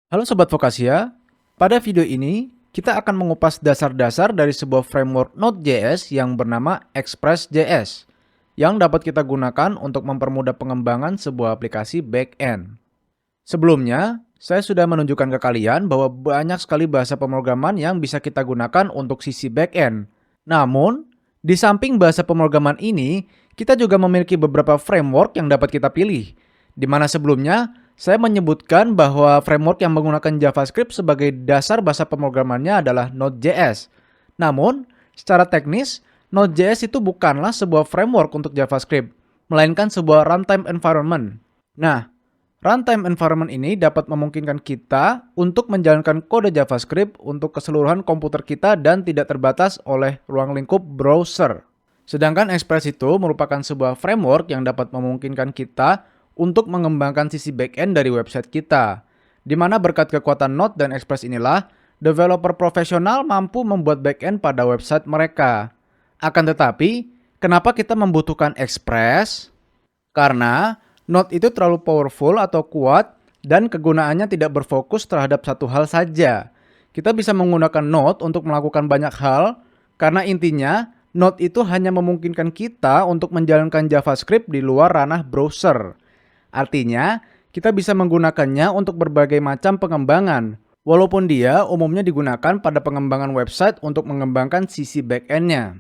Halo Sobat Vokasia, pada video ini kita akan mengupas dasar-dasar dari sebuah framework Node.js yang bernama Express.js yang dapat kita gunakan untuk mempermudah pengembangan sebuah aplikasi back-end. Sebelumnya, saya sudah menunjukkan ke kalian bahwa banyak sekali bahasa pemrograman yang bisa kita gunakan untuk sisi back-end. Namun, di samping bahasa pemrograman ini, kita juga memiliki beberapa framework yang dapat kita pilih, di mana sebelumnya saya menyebutkan bahwa framework yang menggunakan JavaScript sebagai dasar bahasa pemrogramannya adalah Node.js. Namun, secara teknis, Node.js itu bukanlah sebuah framework untuk JavaScript, melainkan sebuah runtime environment. Nah, runtime environment ini dapat memungkinkan kita untuk menjalankan kode JavaScript untuk keseluruhan komputer kita dan tidak terbatas oleh ruang lingkup browser. Sedangkan Express itu merupakan sebuah framework yang dapat memungkinkan kita untuk mengembangkan sisi back-end dari website kita, di mana berkat kekuatan Node dan Express inilah, developer profesional mampu membuat back-end pada website mereka. Akan tetapi, kenapa kita membutuhkan Express? Karena Node itu terlalu powerful atau kuat dan kegunaannya tidak berfokus terhadap satu hal saja. Kita bisa menggunakan Node untuk melakukan banyak hal, karena intinya Node itu hanya memungkinkan kita untuk menjalankan JavaScript di luar ranah browser. Artinya, kita bisa menggunakannya untuk berbagai macam pengembangan, walaupun dia umumnya digunakan pada pengembangan website untuk mengembangkan sisi back-end-nya.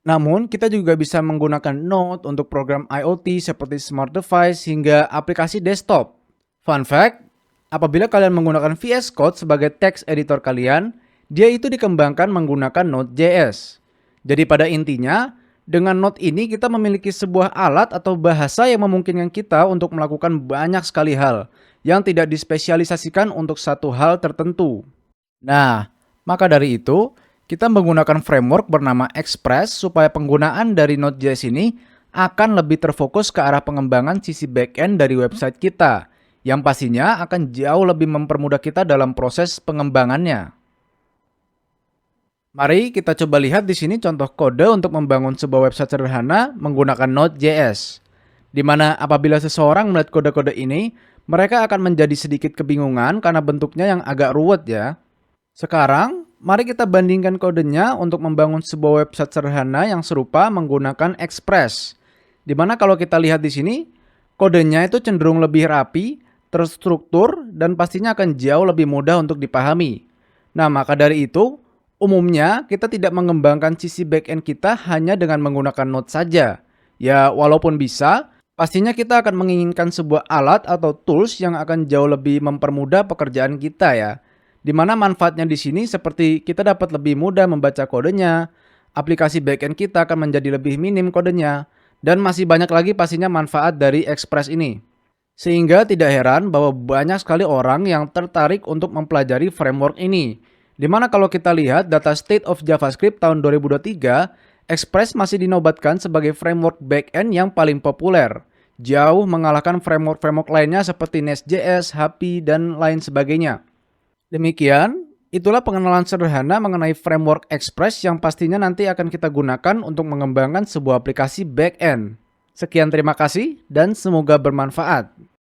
Namun, kita juga bisa menggunakan Node untuk program IoT seperti smart device hingga aplikasi desktop. Fun fact, apabila kalian menggunakan VS Code sebagai text editor kalian, dia itu dikembangkan menggunakan Node.js. Jadi pada intinya, dengan Node ini kita memiliki sebuah alat atau bahasa yang memungkinkan kita untuk melakukan banyak sekali hal yang tidak dispesialisasikan untuk satu hal tertentu. Nah, maka dari itu, kita menggunakan framework bernama Express supaya penggunaan dari Node.js ini akan lebih terfokus ke arah pengembangan sisi back-end dari website kita, yang pastinya akan jauh lebih mempermudah kita dalam proses pengembangannya. Mari kita coba lihat di sini contoh kode untuk membangun sebuah website sederhana menggunakan Node.js. Di mana apabila seseorang melihat kode-kode ini, mereka akan menjadi sedikit kebingungan karena bentuknya yang agak ruwet ya. Sekarang, mari kita bandingkan kodenya untuk membangun sebuah website sederhana yang serupa menggunakan Express. Di mana kalau kita lihat di sini, kodenya itu cenderung lebih rapi, terstruktur, dan pastinya akan jauh lebih mudah untuk dipahami. Nah, maka dari itu, umumnya, kita tidak mengembangkan sisi back-end kita hanya dengan menggunakan Node saja. Ya, walaupun bisa, pastinya kita akan menginginkan sebuah alat atau tools yang akan jauh lebih mempermudah pekerjaan kita ya. Dimana manfaatnya di sini seperti kita dapat lebih mudah membaca kodenya, aplikasi back-end kita akan menjadi lebih minim kodenya, dan masih banyak lagi pastinya manfaat dari Express ini. Sehingga tidak heran bahwa banyak sekali orang yang tertarik untuk mempelajari framework ini. Dimana kalau kita lihat data State of JavaScript tahun 2023, Express masih dinobatkan sebagai framework back-end yang paling populer. Jauh mengalahkan framework-framework lainnya seperti Nest.js, Hapi, dan lain sebagainya. Demikian, itulah pengenalan sederhana mengenai framework Express yang pastinya nanti akan kita gunakan untuk mengembangkan sebuah aplikasi back-end. Sekian terima kasih dan semoga bermanfaat.